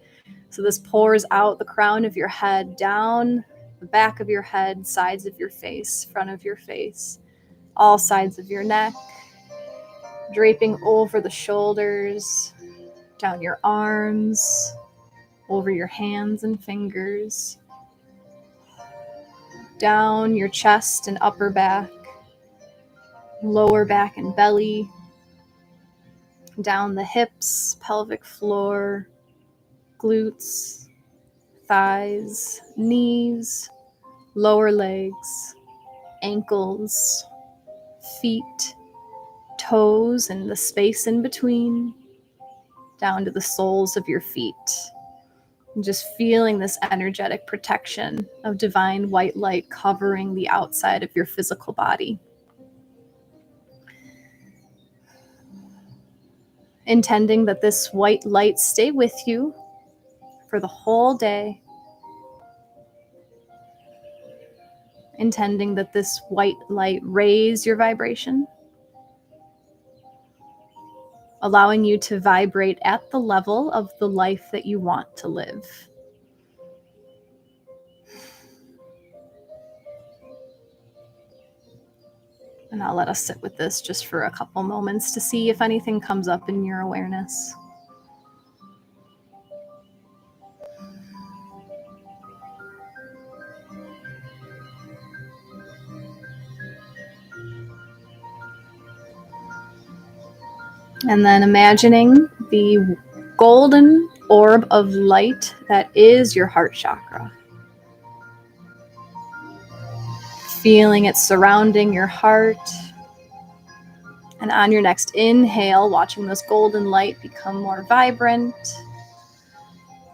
Speaker 1: So this pours out the crown of your head, down the back of your head, sides of your face, front of your face, all sides of your neck, draping over the shoulders, down your arms, over your hands and fingers, down your chest and upper back, lower back and belly, down the hips, pelvic floor, glutes, thighs, knees, lower legs, ankles, feet, toes, and the space in between, down to the soles of your feet. And just feeling this energetic protection of divine white light covering the outside of your physical body. Intending that this white light stay with you for the whole day. Intending that this white light raise your vibration, allowing you to vibrate at the level of the life that you want to live. And I'll let us sit with this just for a couple moments to see if anything comes up in your awareness. And then imagining the golden orb of light that is your heart chakra. Feeling it surrounding your heart. And on your next inhale, watching this golden light become more vibrant.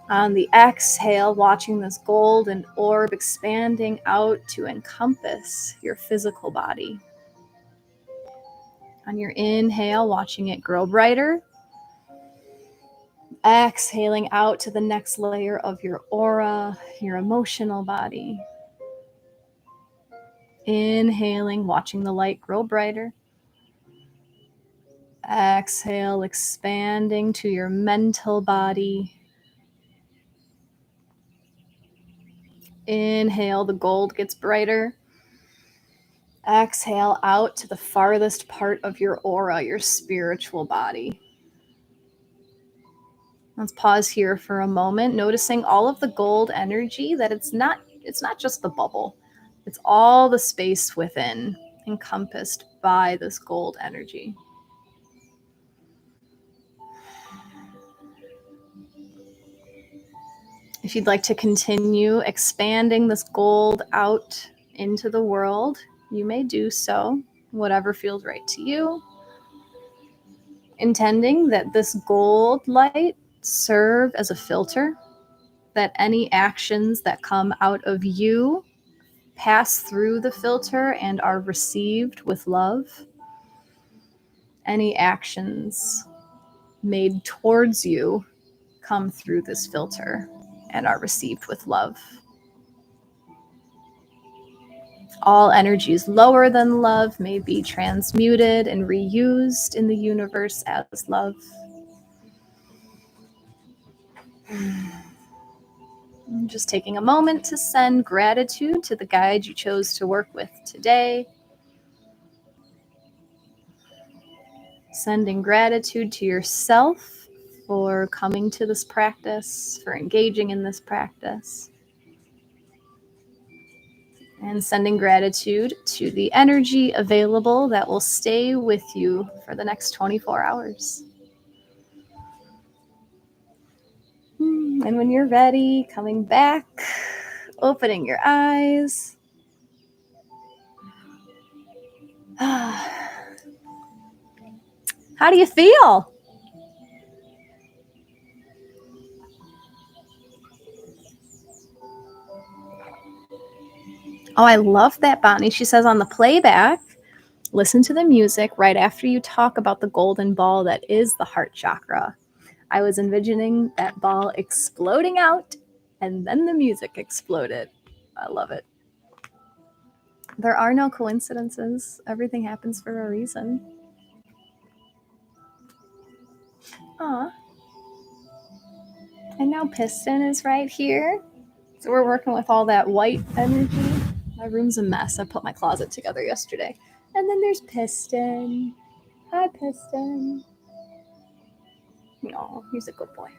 Speaker 1: On the exhale, watching this golden orb expanding out to encompass your physical body. On your inhale, watching it grow brighter. Exhaling out to the next layer of your aura, your emotional body. Inhaling, watching the light grow brighter. Exhale, expanding to your mental body. Inhale, the gold gets brighter. Exhale out to the farthest part of your aura, your spiritual body. Let's pause here for a moment, noticing all of the gold energy, that it's not just the bubble. It's all the space within, encompassed by this gold energy. If you'd like to continue expanding this gold out into the world, you may do so, whatever feels right to you. Intending that this gold light serve as a filter, that any actions that come out of you pass through the filter and are received with love. Any actions made towards you come through this filter and are received with love. All energies lower than love may be transmuted and reused in the universe as love. Just taking a moment to send gratitude to the guide you chose to work with today. Sending gratitude to yourself for coming to this practice, for engaging in this practice. And sending gratitude to the energy available that will stay with you for the next 24 hours. And when you're ready, coming back, opening your eyes. How do you feel? Oh, I love that, Bonnie. She says on the playback, listen to the music right after you talk about the golden ball that is the heart chakra. I was envisioning that ball exploding out, and then the music exploded. I love it. There are no coincidences. Everything happens for a reason. Aw. And now Piston is right here. So we're working with all that white energy. My room's a mess. I put my closet together yesterday. And then there's Piston. Hi, Piston. No, he's a good boy.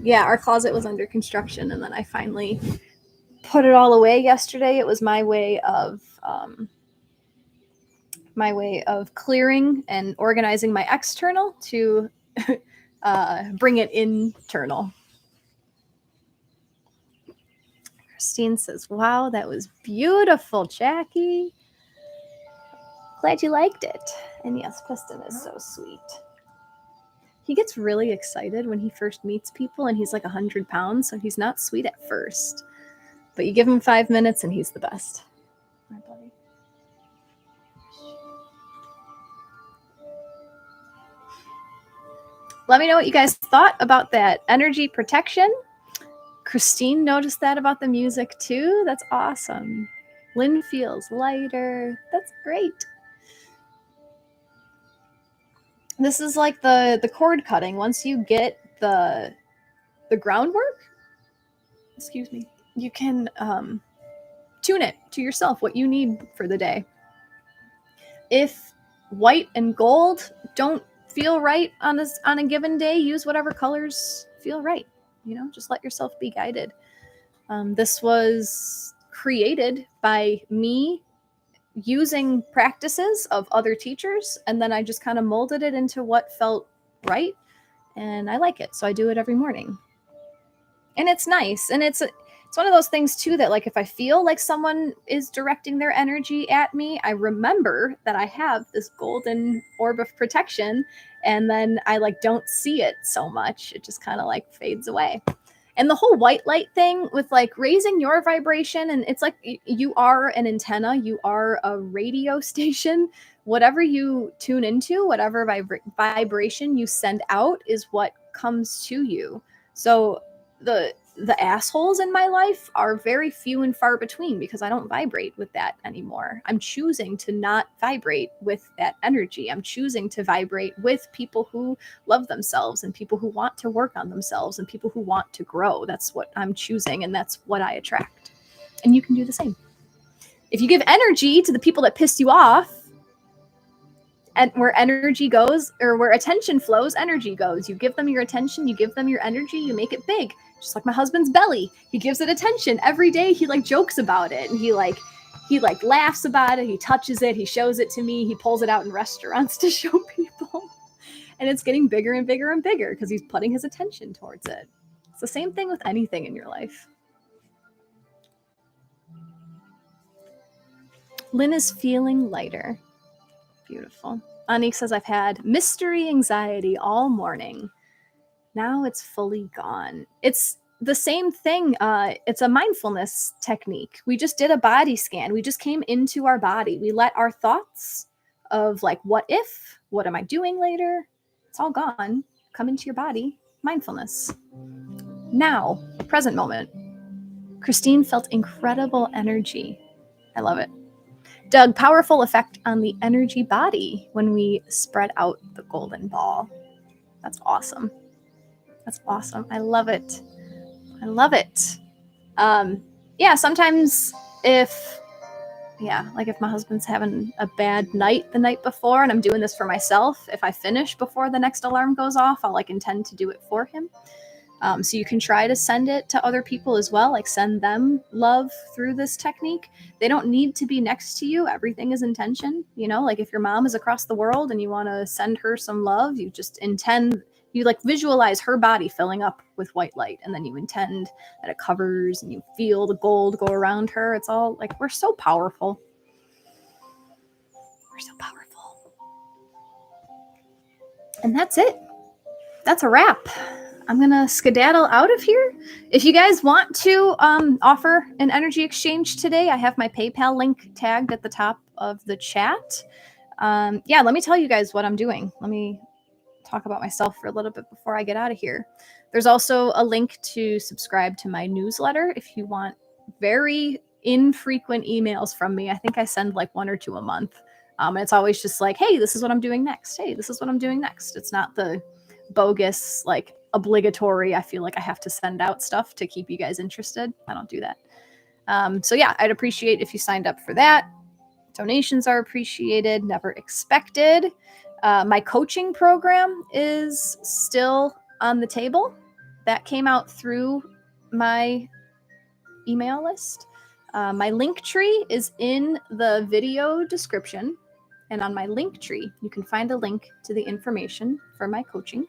Speaker 1: Yeah, our closet was under construction, and then I finally put it all away yesterday. It was my way of clearing and organizing my external to bring it internal. Christine says, wow, that was beautiful, Jacqui. Glad you liked it. And yes, Piston is so sweet. He gets really excited when he first meets people, and he's like 100 pounds, so he's not sweet at first. But you give him 5 minutes, and he's the best. My buddy. Let me know what you guys thought about that energy protection. Christine noticed that about the music too. That's awesome. Lynn feels lighter. That's great. This is like the cord cutting. Once you get the groundwork, excuse me, you can tune it to yourself, what you need for the day. If white and gold don't feel right on a given day, use whatever colors feel right. You know, just let yourself be guided. This was created by me using practices of other teachers, and then I just kind of molded it into what felt right, and I like it, so I do it every morning. And it's nice, and it's one of those things too that, like, if I feel like someone is directing their energy at me, I remember that I have this golden orb of protection, and then I like don't see it so much. It just kind of like fades away. And the whole white light thing with like raising your vibration, and it's like you are an antenna, you are a radio station. Whatever you tune into, whatever vibration you send out is what comes to you. So the assholes in my life are very few and far between because I don't vibrate with that anymore. I'm choosing to not vibrate with that energy. I'm choosing to vibrate with people who love themselves and people who want to work on themselves and people who want to grow. That's what I'm choosing, and that's what I attract. And you can do the same. If you give energy to the people that piss you off, and where energy goes, or where attention flows, energy goes. You give them your attention, you give them your energy, you make it big. Just like my husband's belly. He gives it attention. Every day he like jokes about it, and he laughs about it, he touches it, he shows it to me, he pulls it out in restaurants to show people. And it's getting bigger and bigger and bigger because he's putting his attention towards it. It's the same thing with anything in your life. Lynn is feeling lighter. Beautiful. Anik says, I've had mystery anxiety all morning. Now it's fully gone. It's the same thing. It's a mindfulness technique. We just did a body scan. We just came into our body. We let our thoughts of like, what if, what am I doing later? It's all gone. Come into your body. Mindfulness. Now, present moment. Christine felt incredible energy. I love it. Doug, powerful effect on the energy body when we spread out the golden ball. That's awesome. That's awesome. I love it. I love it. Yeah, sometimes if my husband's having a bad night the night before and I'm doing this for myself, if I finish before the next alarm goes off, I'll like intend to do it for him. So you can try to send it to other people as well, like send them love through this technique. They don't need to be next to you. Everything is intention. You know, like if your mom is across the world and you want to send her some love, you just intend, you like visualize her body filling up with white light, and then you intend that it covers and you feel the gold go around her. It's all like, we're so powerful. We're so powerful. And that's it. That's a wrap. I'm going to skedaddle out of here. If you guys want to offer an energy exchange today, I have my PayPal link tagged at the top of the chat. Yeah, let me tell you guys what I'm doing. Let me talk about myself for a little bit before I get out of here. There's also a link to subscribe to my newsletter if you want very infrequent emails from me. I think I send like 1 or 2 a month. And it's always just like, hey, this is what I'm doing next. Hey, this is what I'm doing next. It's not the bogus, like obligatory, I feel like I have to send out stuff to keep you guys interested. I don't do that. So yeah, I'd appreciate if you signed up for that. Donations are appreciated, never expected. My coaching program is still on the table. That came out through my email list. My link tree is in the video description. And on my link tree, you can find a link to the information for my coaching.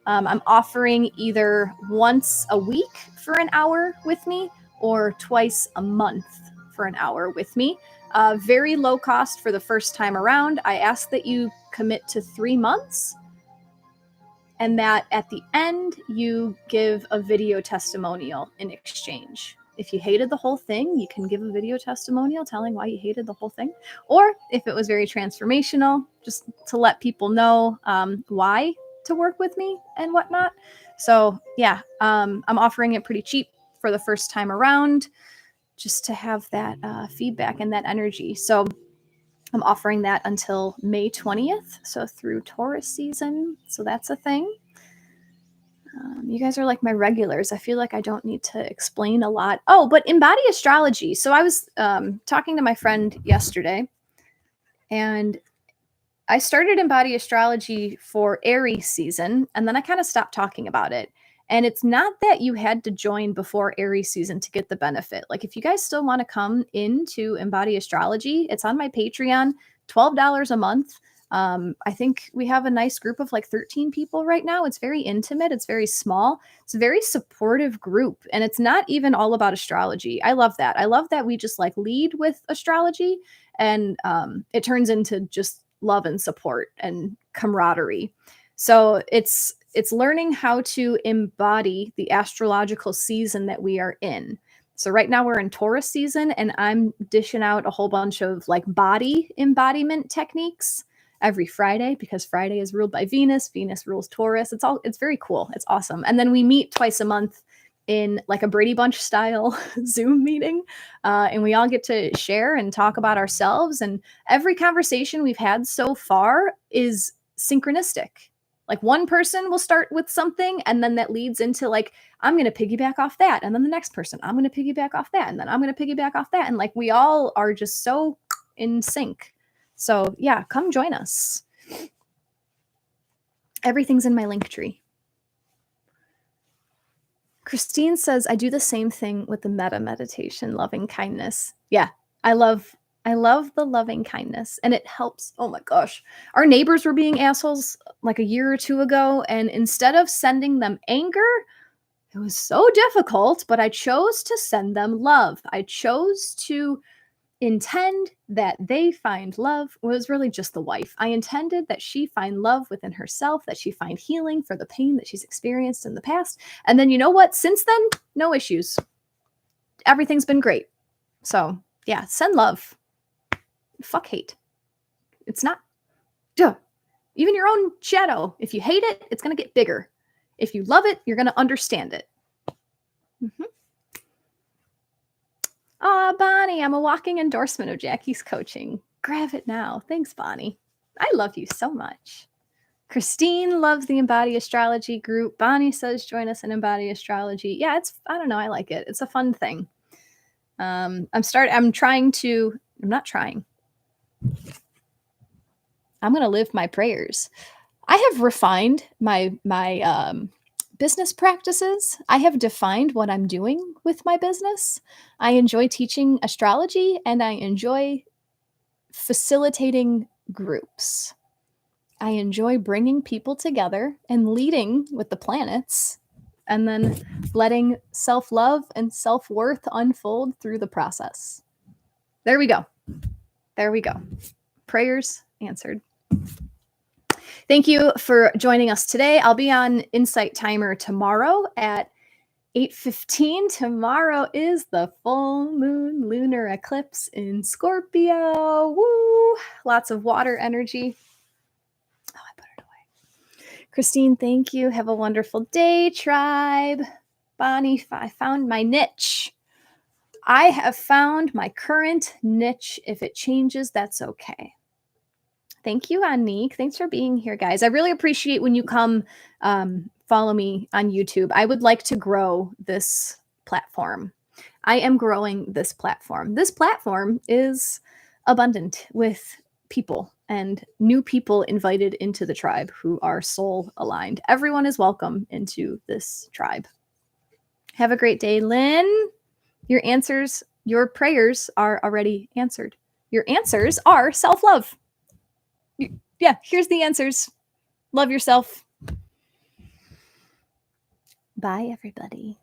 Speaker 1: I'm offering either once a week for an hour with me or twice a month for an hour with me. Very low cost for the first time around. I ask that you commit to 3 months and that at the end you give a video testimonial in exchange. If you hated the whole thing, you can give a video testimonial telling why you hated the whole thing. Or if it was very transformational, just to let people know why to work with me and whatnot. So yeah, I'm offering it pretty cheap for the first time around, just to have that feedback and that energy. So I'm offering that until May 20th, so through Taurus season. So that's a thing. You guys are like my regulars. I feel like I don't need to explain a lot. Oh, but embody astrology. So I was talking to my friend yesterday, and I started embody astrology for Aries season, and then I kind of stopped talking about it. And it's not that you had to join before Aries season to get the benefit. Like if you guys still want to come into embody astrology, it's on my Patreon, $12 a month. I think we have a nice group of like 13 people right now. It's very intimate. It's very small. It's a very supportive group. And it's not even all about astrology. I love that. I love that we just like lead with astrology, and it turns into just love and support and camaraderie. So it's learning how to embody the astrological season that we are in. So right now we're in Taurus season, and I'm dishing out a whole bunch of like body embodiment techniques every Friday, because Friday is ruled by Venus. Venus rules Taurus. It's very cool. It's awesome. And then we meet twice a month in like a Brady Bunch style Zoom meeting. And we all get to share and talk about ourselves. And every conversation we've had so far is synchronistic. Like one person will start with something, and then that leads into like, I'm going to piggyback off that. And then the next person, I'm going to piggyback off that. And then I'm going to piggyback off that. And like, we all are just so in sync. So yeah, come join us. Everything's in my link tree. Christine says, I do the same thing with the metta meditation, loving kindness. Yeah, I love the loving kindness, and it helps. Oh my gosh. Our neighbors were being assholes like a year or 2 ago, and instead of sending them anger, it was so difficult, but I chose to send them love. I chose to intend that they find love. Well, it was really just the wife. I intended that she find love within herself, that she find healing for the pain that she's experienced in the past. And then you know what? Since then, no issues. Everything's been great. So yeah, send love. Fuck hate. It's not, duh. Even your own shadow. If you hate it, it's going to get bigger. If you love it, you're going to understand it. Mm-hmm. Bonnie, I'm a walking endorsement of Jacqui's coaching. Grab it now. Thanks, Bonnie. I love you so much. Christine loves the Embody Astrology group. Bonnie says, join us in Embody Astrology. Yeah, I don't know. I like it. It's a fun thing. I'm not trying. I'm going to live my prayers. I have refined my business practices. I have defined what I'm doing with my business. I enjoy teaching astrology, and I enjoy facilitating groups. I enjoy bringing people together and leading with the planets, and then letting self-love and self-worth unfold through the process. There we go. Prayers answered. Thank you for joining us today. I'll be on Insight Timer tomorrow at 8:15. Tomorrow is the full moon lunar eclipse in Scorpio. Woo! Lots of water energy. Oh, I put it away. Christine, thank you. Have a wonderful day, tribe. Bonnie, I found my niche. I have found my current niche. If it changes, that's okay. Thank you, Anique. Thanks for being here, guys. I really appreciate when you come follow me on YouTube. I would like to grow this platform. I am growing this platform. This platform is abundant with people and new people invited into the tribe who are soul aligned. Everyone is welcome into this tribe. Have a great day, Lynn. Your answers, your prayers are already answered. Your answers are self-love. Yeah, here's the answers. Love yourself. Bye, everybody.